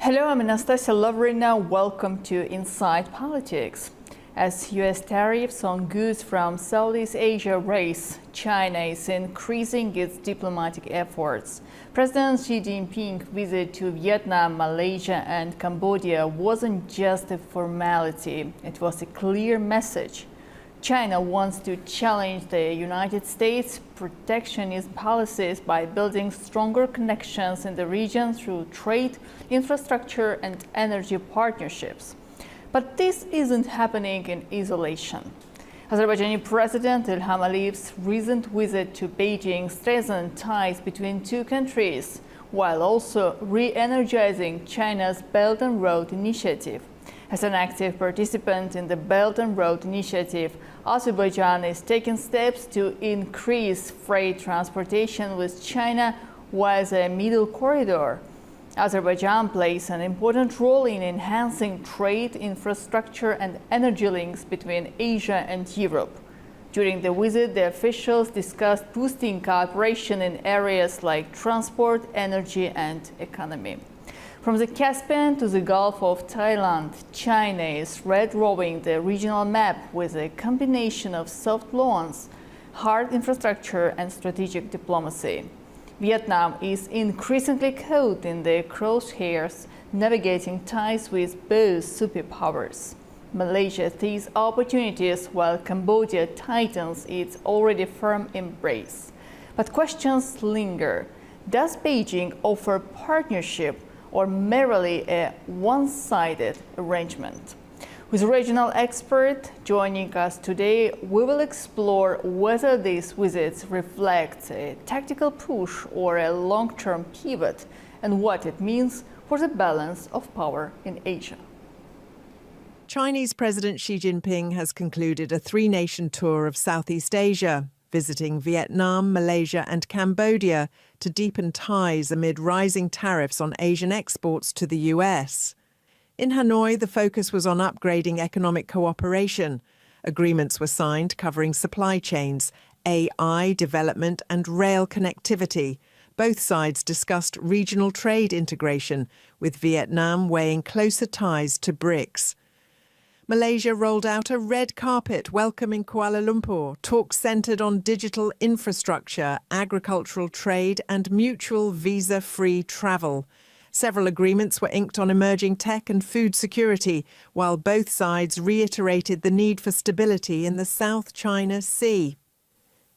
Hello, I'm Anastasia Lovrina. Welcome to Inside Politics. As U.S. tariffs on goods from Southeast Asia rise, China is increasing its diplomatic efforts. President Xi Jinping's visit to Vietnam, Malaysia, and Cambodia wasn't just a formality, it was a clear message. China wants to challenge the United States' protectionist policies by building stronger connections in the region through trade, infrastructure, and energy partnerships. But this isn't happening in isolation. Azerbaijani President Ilham Aliyev's recent visit to Beijing strengthened ties between two countries, while also re-energizing China's Belt and Road Initiative. As an active participant in the Belt and Road Initiative, Azerbaijan is taking steps to increase freight transportation with China via a middle corridor. Azerbaijan plays an important role in enhancing trade, infrastructure, and energy links between Asia and Europe. During the visit, the officials discussed boosting cooperation in areas like transport, energy, and economy. From the Caspian to the Gulf of Thailand, China is redrawing the regional map with a combination of soft loans, hard infrastructure, and strategic diplomacy. Vietnam is increasingly caught in the crosshairs, navigating ties with both superpowers. Malaysia sees opportunities while Cambodia tightens its already firm embrace. But questions linger. Does Beijing offer partnership or merely a one-sided arrangement? With regional expert joining us today, we will explore whether these visits reflect a tactical push or a long-term pivot, and what it means for the balance of power in Asia. Chinese President Xi Jinping has concluded a three-nation tour of Southeast Asia, visiting Vietnam, Malaysia and Cambodia to deepen ties amid rising tariffs on Asian exports to the US. In Hanoi, the focus was on upgrading economic cooperation. Agreements were signed covering supply chains, AI development and rail connectivity. Both sides discussed regional trade integration, with Vietnam weighing closer ties to BRICS. Malaysia rolled out a red carpet welcoming Kuala Lumpur. Talks centred on digital infrastructure, agricultural trade and mutual visa-free travel. Several agreements were inked on emerging tech and food security, while both sides reiterated the need for stability in the South China Sea.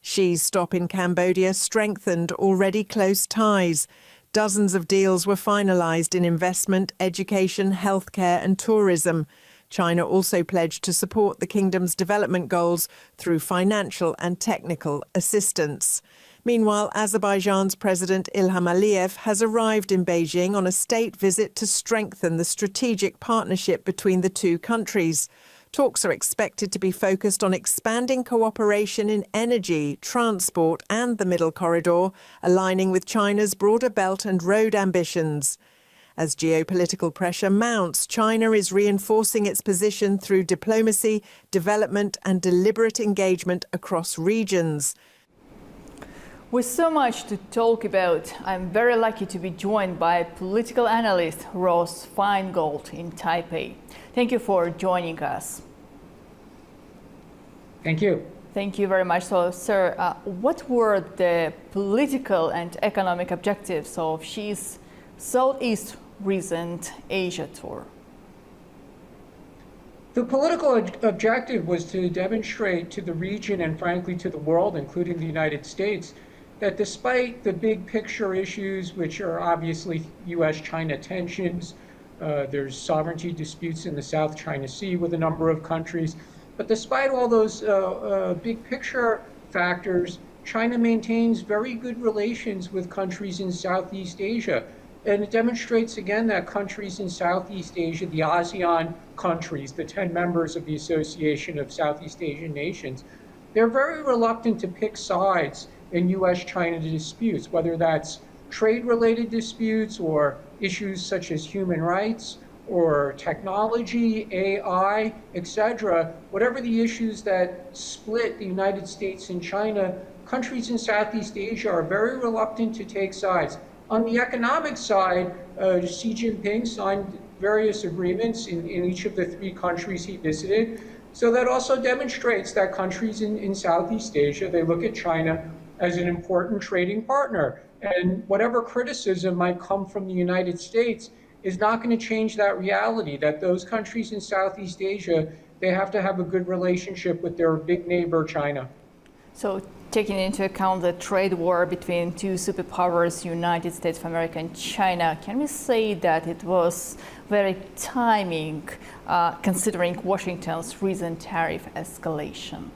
Xi's stop in Cambodia strengthened already close ties. Dozens of deals were finalised in investment, education, healthcare and tourism. China also pledged to support the kingdom's development goals through financial and technical assistance. Meanwhile, Azerbaijan's President Ilham Aliyev has arrived in Beijing on a state visit to strengthen the strategic partnership between the two countries. Talks are expected to be focused on expanding cooperation in energy, transport and the Middle Corridor, aligning with China's broader Belt and Road ambitions. As geopolitical pressure mounts, China is reinforcing its position through diplomacy, development and deliberate engagement across regions. With so much to talk about, I'm very lucky to be joined by political analyst Ross Feingold in Taipei. Thank you for joining us. Thank you. Thank you very much. So, sir, what were the political and economic objectives of Xi's Southeast recent Asia tour? The political objective was to demonstrate to the region and frankly to the world, including the United States, that despite the big picture issues, which are obviously US-China tensions, there's sovereignty disputes in the South China Sea with a number of countries, but despite all those big picture factors, China maintains very good relations with countries in Southeast Asia. And it demonstrates again that countries in Southeast Asia, the ASEAN countries, the 10 members of the Association of Southeast Asian Nations, they're very reluctant to pick sides in US-China disputes, whether that's trade-related disputes or issues such as human rights or technology, AI, etc. Whatever the issues that split the United States and China, countries in Southeast Asia are very reluctant to take sides. On the economic side, Xi Jinping signed various agreements in each of the three countries he visited. So that also demonstrates that countries in Southeast Asia, they look at China as an important trading partner. And whatever criticism might come from the United States is not going to change that reality, that those countries in Southeast Asia, they have to have a good relationship with their big neighbor, China. So taking into account the trade war between two superpowers, United States of America and China, can we say that it was very timing, considering Washington's recent tariff escalation?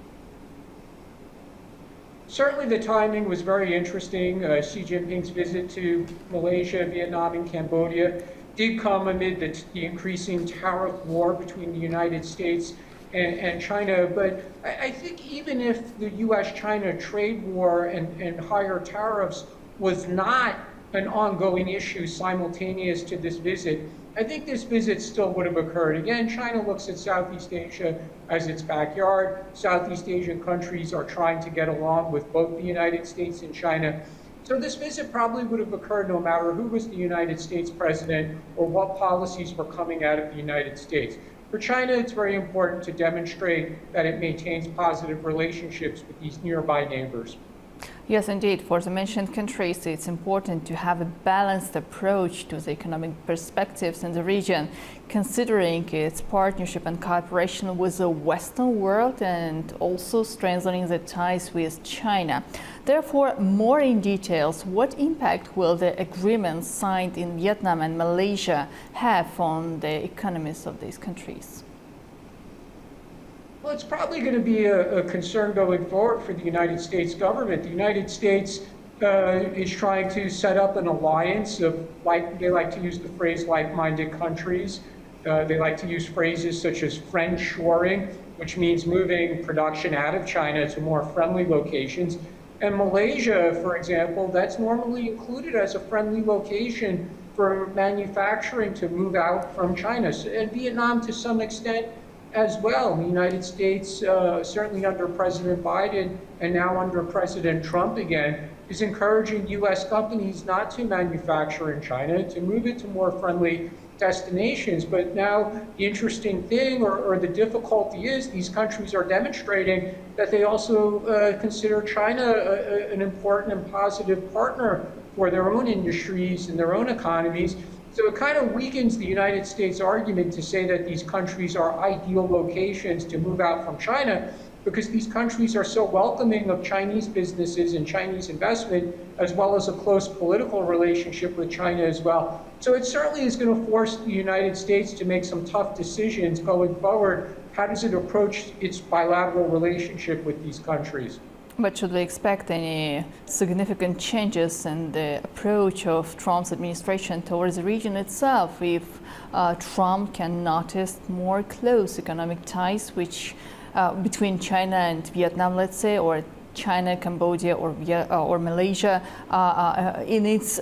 Certainly the timing was very interesting. Xi Jinping's visit to Malaysia, Vietnam, and Cambodia did come amid the increasing tariff war between the United States and China. But I think even if the US-China trade war and higher tariffs was not an ongoing issue simultaneous to this visit, I think this visit still would have occurred. Again, China looks at Southeast Asia as its backyard. Southeast Asian countries are trying to get along with both the United States and China. So this visit probably would have occurred no matter who was the United States president or what policies were coming out of the United States. For China, it's very important to demonstrate that it maintains positive relationships with these nearby neighbors. Yes, indeed. For the mentioned countries, it's important to have a balanced approach to the economic perspectives in the region, considering its partnership and cooperation with the Western world and also strengthening the ties with China. Therefore, more in details, what impact will the agreements signed in Vietnam and Malaysia have on the economies of these countries? Well, it's probably going to be a concern going forward for the United States government. The United States is trying to set up an alliance of, they like to use the phrase like-minded countries. They like to use phrases such as friend-shoring, which means moving production out of China to more friendly locations. And Malaysia, for example, that's normally included as a friendly location for manufacturing to move out from China. And Vietnam, to some extent, as well. The United States, certainly under President Biden and now under President Trump again, is encouraging U.S. companies not to manufacture in China, to move it to more friendly destinations. But now the interesting thing or the difficulty is these countries are demonstrating that they also consider China an important and positive partner for their own industries and their own economies. So it kind of weakens the United States argument to say that these countries are ideal locations to move out from China, because these countries are so welcoming of Chinese businesses and Chinese investment, as well as a close political relationship with China as well. So it certainly is going to force the United States to make some tough decisions going forward. How does it approach its bilateral relationship with these countries? But should we expect any significant changes in the approach of Trump's administration towards the region itself if Trump can notice more close economic ties between China and Vietnam, let's say, or China, Cambodia, or Malaysia in its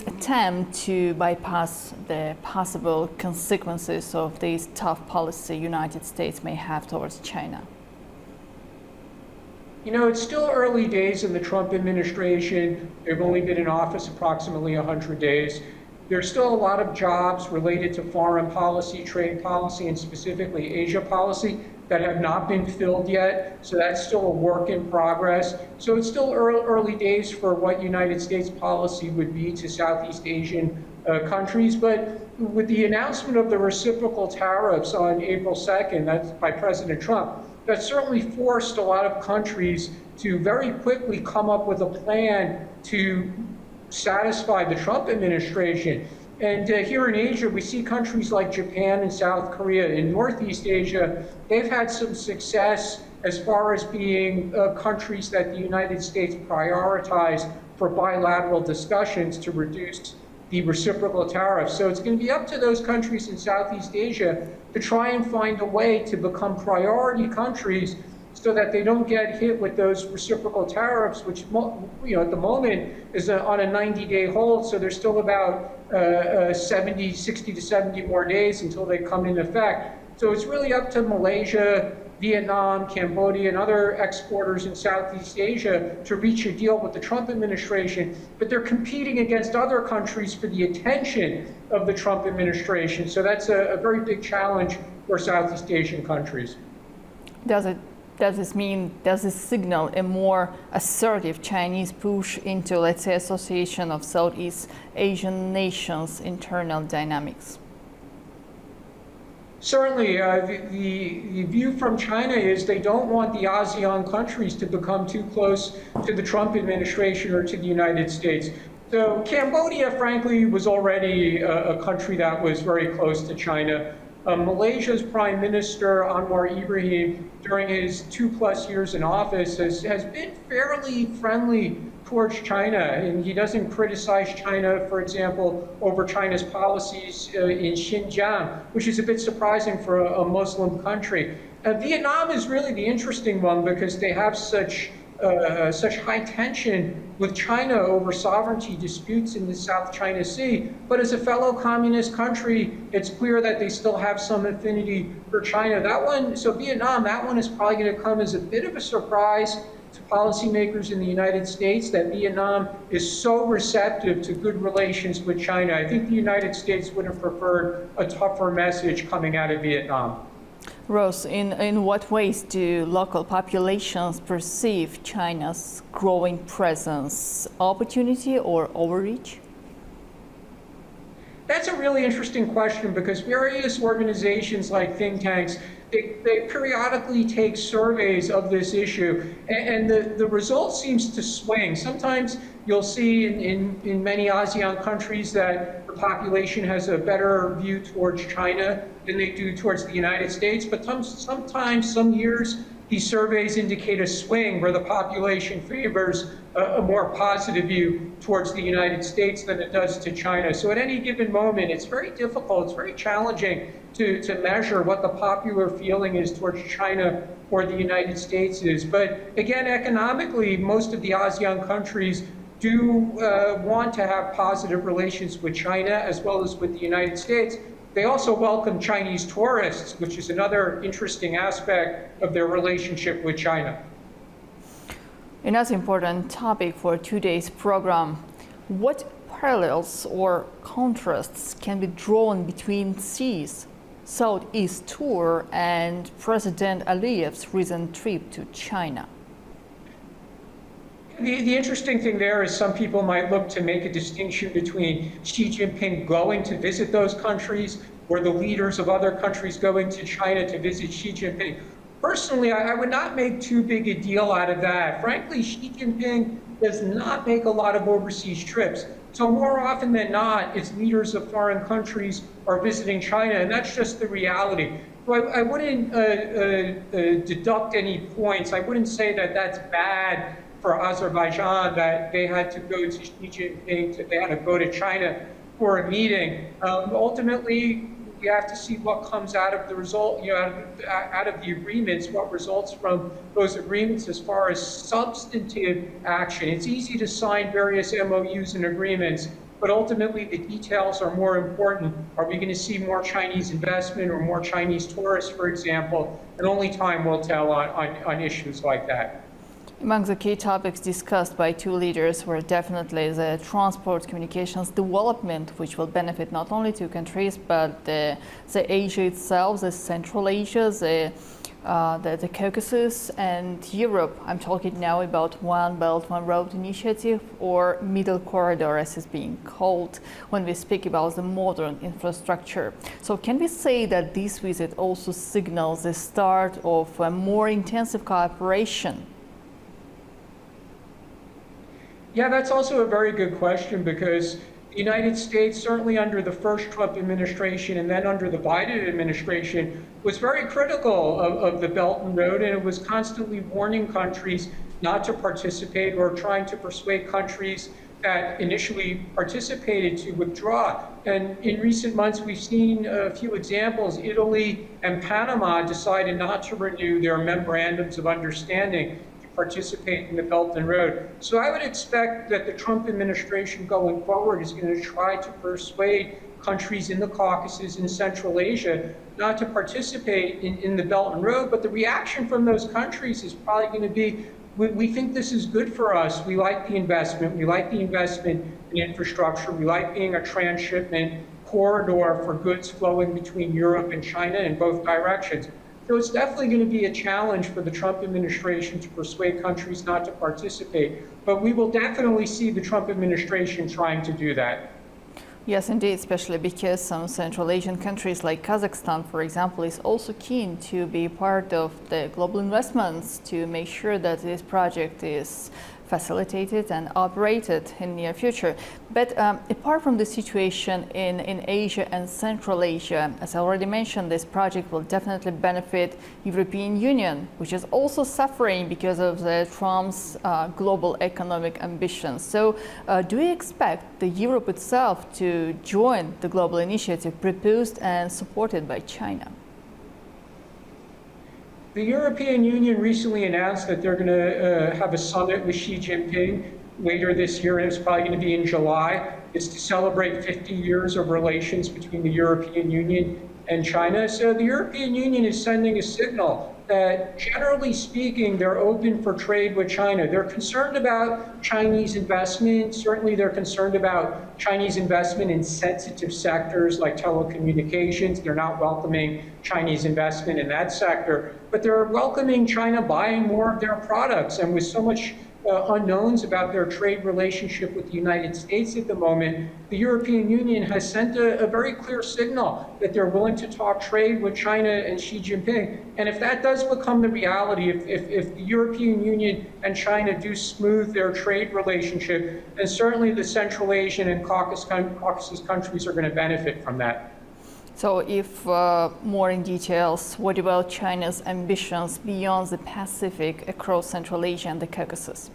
attempt to bypass the possible consequences of this tough policy United States may have towards China? You know, it's still early days in the Trump administration. They've only been in office approximately 100 days. There's still a lot of jobs related to foreign policy, trade policy, and specifically Asia policy that have not been filled yet. So that's still a work in progress. So it's still early days for what United States policy would be to Southeast Asian countries. But with the announcement of the reciprocal tariffs on April 2nd, that's by President Trump, that certainly forced a lot of countries to very quickly come up with a plan to satisfy the Trump administration. And here in Asia, we see countries like Japan and South Korea. In Northeast Asia, they've had some success as far as being countries that the United States prioritized for bilateral discussions to reduce the reciprocal tariffs. So it's going to be up to those countries in Southeast Asia to try and find a way to become priority countries so that they don't get hit with those reciprocal tariffs, which, you know, at the moment is on a 90-day hold. So there's still about 60 to 70 more days until they come into effect. So it's really up to Malaysia, Vietnam, Cambodia, and other exporters in Southeast Asia to reach a deal with the Trump administration, but they're competing against other countries for the attention of the Trump administration. So that's a very big challenge for Southeast Asian countries. Does this signal a more assertive Chinese push into, let's say, association of Southeast Asian nations' internal dynamics? Certainly, the view from China is they don't want the ASEAN countries to become too close to the Trump administration or to the United States. So Cambodia, frankly, was already a country that was very close to China. Malaysia's Prime Minister, Anwar Ibrahim, during his 2+ years in office, has been fairly friendly towards China, and he doesn't criticize China, for example, over China's policies in Xinjiang, which is a bit surprising for a Muslim country. Vietnam is really the interesting one because they have such high tension with China over sovereignty disputes in the South China Sea. But as a fellow communist country, it's clear that they still have some affinity for China. Vietnam, that one is probably going to come as a bit of a surprise to policymakers in the United States that Vietnam is so receptive to good relations with China. I think the United States would have preferred a tougher message coming out of Vietnam. Rose, in what ways do local populations perceive China's growing presence? Opportunity or overreach? That's a really interesting question because various organizations like think tanks, they periodically take surveys of this issue, and the result seems to swing. Sometimes you'll see in many ASEAN countries that the population has a better view towards China than they do towards the United States, but sometimes, some years, these surveys indicate a swing where the population favors a more positive view towards the United States than it does to China. So at any given moment, it's very difficult, it's very challenging to measure what the popular feeling is towards China or the United States is. But again, economically, most of the ASEAN countries do want to have positive relations with China as well as with the United States. They also welcome Chinese tourists, which is another interesting aspect of their relationship with China. Another important topic for today's program: what parallels or contrasts can be drawn between Xi's Southeast tour and President Aliyev's recent trip to China? The interesting thing there is some people might look to make a distinction between Xi Jinping going to visit those countries or the leaders of other countries going to China to visit Xi Jinping. Personally, I would not make too big a deal out of that. Frankly, Xi Jinping does not make a lot of overseas trips. So more often than not, it's leaders of foreign countries are visiting China, and that's just the reality. So I wouldn't deduct any points. I wouldn't say that that's bad for Azerbaijan, that they had to go to Xi Jinping, they had to go to China for a meeting. Ultimately, we have to see what comes out of the result, out of the agreements, what results from those agreements as far as substantive action. It's easy to sign various MOUs and agreements, but ultimately the details are more important. Are we going to see more Chinese investment or more Chinese tourists, for example? And only time will tell on issues like that. Among the key topics discussed by two leaders were definitely the transport communications development, which will benefit not only two countries, but the Asia itself, the Central Asia, the Caucasus and Europe. I'm talking now about One Belt, One Road initiative, or Middle Corridor as it's being called when we speak about the modern infrastructure. So can we say that this visit also signals the start of a more intensive cooperation? Yeah, that's also a very good question because the United States, certainly under the first Trump administration and then under the Biden administration, was very critical of the Belt and Road, and it was constantly warning countries not to participate or trying to persuade countries that initially participated to withdraw. And in recent months, we've seen a few examples. Italy and Panama decided not to renew their memorandums of understanding participate in the Belt and Road. So I would expect that the Trump administration going forward is going to try to persuade countries in the Caucasus and Central Asia not to participate in the Belt and Road. But the reaction from those countries is probably going to be, we think this is good for us. We like the investment. We like the investment in infrastructure. We like being a transshipment corridor for goods flowing between Europe and China in both directions. So it's definitely going to be a challenge for the Trump administration to persuade countries not to participate. But we will definitely see the Trump administration trying to do that. Yes, indeed, especially because some Central Asian countries like Kazakhstan, for example, is also keen to be part of the global investments to make sure that this project is facilitated and operated in the near future. But apart from the situation in Asia and Central Asia, as I already mentioned, this project will definitely benefit European Union, which is also suffering because of the Trump's global economic ambitions. So do we expect the Europe itself to join the global initiative proposed and supported by China? The European Union recently announced that they're going to have a summit with Xi Jinping later this year, and it's probably going to be in July. It's to celebrate 50 years of relations between the European Union and China. So the European Union is sending a signal that, generally speaking, they're open for trade with China. They're concerned about Chinese investment. Certainly, they're concerned about Chinese investment in sensitive sectors like telecommunications. They're not welcoming Chinese investment in that sector, but they're welcoming China buying more of their products. And with so much unknowns about their trade relationship with the United States at the moment, the European Union has sent a very clear signal that they're willing to talk trade with China and Xi Jinping. And if that does become the reality, if the European Union and China do smooth their trade relationship, then certainly the Central Asian and Caucasus countries are going to benefit from that. So if more in details, what about China's ambitions beyond the Pacific across Central Asia and the Caucasus?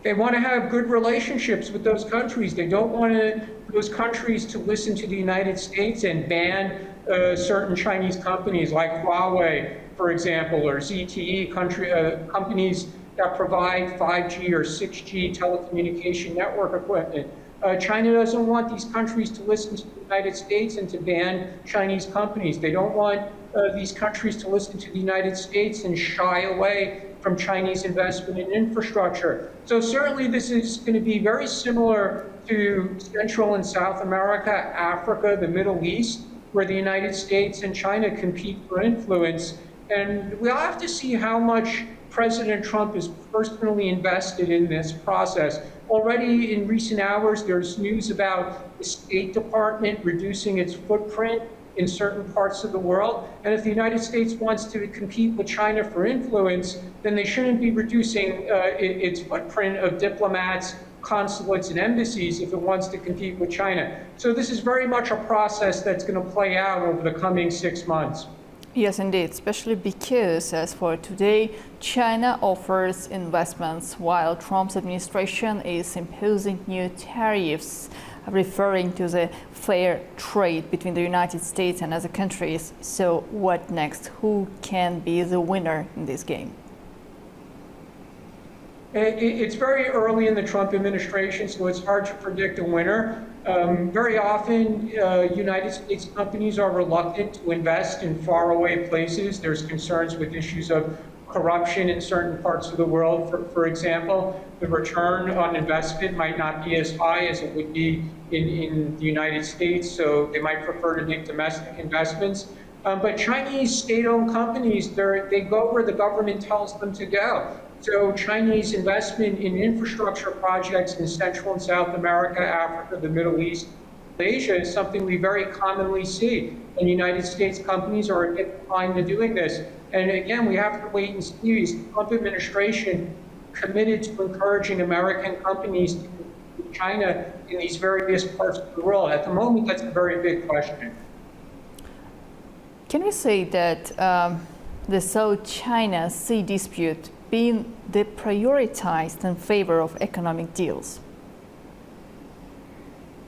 They want to have good relationships with those countries. They don't want those countries to listen to the United States and ban certain Chinese companies like Huawei, for example, or ZTE, companies that provide 5G or 6G telecommunication network equipment. China doesn't want these countries to listen to the United States and to ban Chinese companies. They don't want these countries to listen to the United States and shy away from Chinese investment in infrastructure. So certainly this is going to be very similar to Central and South America, Africa, the Middle East, where the United States and China compete for influence. And we'll have to see how much President Trump is personally invested in this process. Already in recent hours, there's news about the State Department reducing its footprint in certain parts of the world. And if the United States wants to compete with China for influence, then they shouldn't be reducing its footprint of diplomats, consulates, and embassies if it wants to compete with China. So this is very much a process that's going to play out over the coming 6 months. Yes, indeed, especially because, as for today, China offers investments while Trump's administration is imposing new tariffs, referring to the fair trade between the United States and other countries. So what next? Who can be the winner in this game? It's very early in the Trump administration, so it's hard to predict a winner. Very often, United States companies are reluctant to invest in faraway places. There's concerns with issues of corruption in certain parts of the world. For example, the return on investment might not be as high as it would be in the United States, so they might prefer to make domestic investments. But Chinese state-owned companies, they go where the government tells them to go. So Chinese investment in infrastructure projects in Central and South America, Africa, the Middle East, Asia is something we very commonly see. And United States companies are a bit behind to doing this. And again, we have to wait and see. Is the Trump administration committed to encouraging American companies to compete with China in these various parts of the world? At the moment, that's a very big question. Can we say that the South China Sea dispute being deprioritized in favor of economic deals?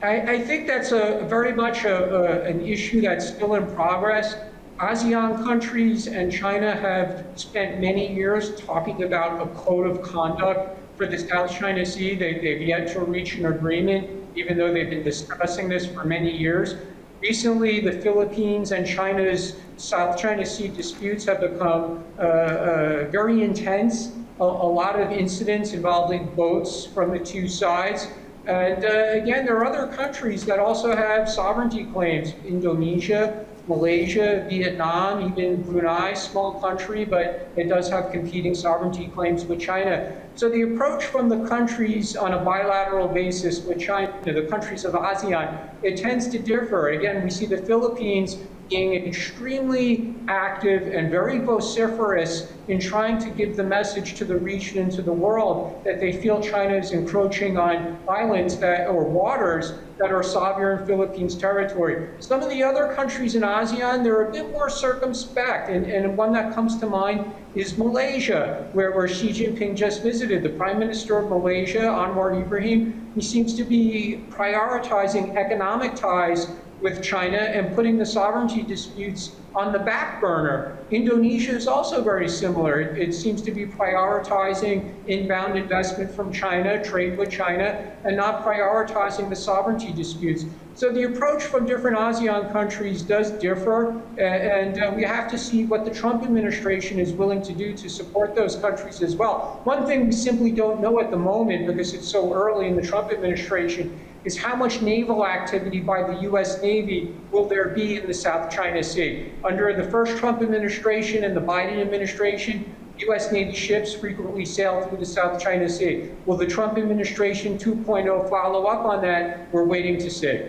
I think that's very much an issue that's still in progress. ASEAN countries and China have spent many years talking about a code of conduct for the South China Sea. They've yet to reach an agreement. even though they've been discussing this for many years. Recently, the Philippines and China's South China Sea disputes have become very intense. A lot of incidents involving boats from the two sides. And again, there are other countries that also have sovereignty claims. Indonesia, Malaysia, Vietnam, even Brunei, small country, but it does have competing sovereignty claims with China. So the approach from the countries on a bilateral basis with China, the countries of ASEAN, it tends to differ. Again, we see the Philippines being extremely active and very vociferous in trying to give the message to the region and to the world that they feel China is encroaching on islands or waters that are sovereign Philippines territory. Some of the other countries in ASEAN, they're a bit more circumspect, and one that comes to mind is Malaysia, where Xi Jinping just visited. The Prime Minister of Malaysia, Anwar Ibrahim, he seems to be prioritizing economic ties with China and putting the sovereignty disputes on the back burner. Indonesia is also very similar. It seems to be prioritizing inbound investment from China, trade with China, and not prioritizing the sovereignty disputes. So the approach from different ASEAN countries does differ, and we have to see what the Trump administration is willing to do to support those countries as well. One thing we simply don't know at the moment, because it's so early in the Trump administration, is how much naval activity by the U.S. Navy will there be in the South China Sea. Under the first Trump administration and the Biden administration, U.S. Navy ships frequently sail through the South China Sea. Will the Trump administration 2.0 follow up on that? We're waiting to see.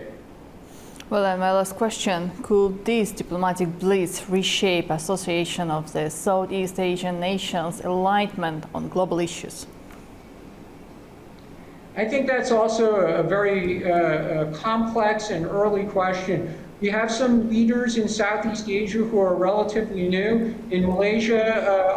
Well, and my last question, could this diplomatic blitz reshape association of the Southeast Asian nations' alignment on global issues? I think that's also a very complex and early question. We have some leaders in Southeast Asia who are relatively new. In Malaysia,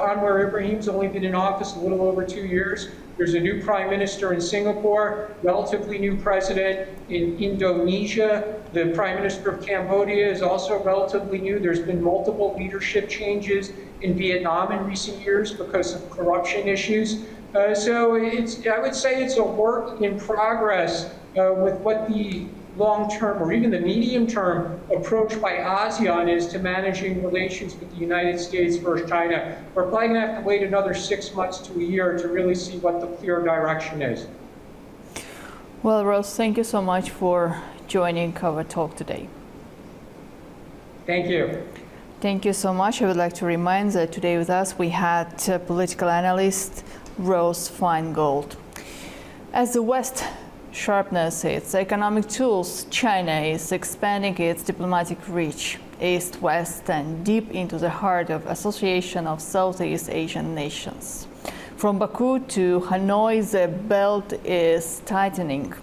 Anwar Ibrahim's only been in office a little over 2 years. There's a new prime minister in Singapore, relatively new president in Indonesia. The prime minister of Cambodia is also relatively new. There's been multiple leadership changes in Vietnam in recent years because of corruption issues. So I would say it's a work in progress with what the long-term or even the medium-term approach by ASEAN is to managing relations with the United States versus China. We're probably going to have to wait another 6 months to a year to really see what the clear direction is. Well, Rose, thank you so much for joining our talk today. Thank you. Thank you so much. I would like to remind that today with us we had political analyst Rose Feingold. As the West sharpens its economic tools, China is expanding its diplomatic reach east-west and deep into the heart of Association of Southeast Asian Nations. From Baku to Hanoi, the belt is tightening.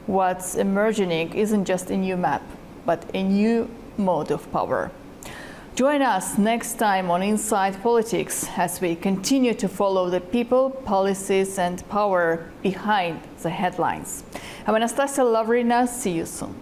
What's emerging isn't just a new map, but a new mode of power. Join us next time on Inside Politics as we continue to follow the people, policies, and power behind the headlines. I'm Anastasia Lavrina. See you soon.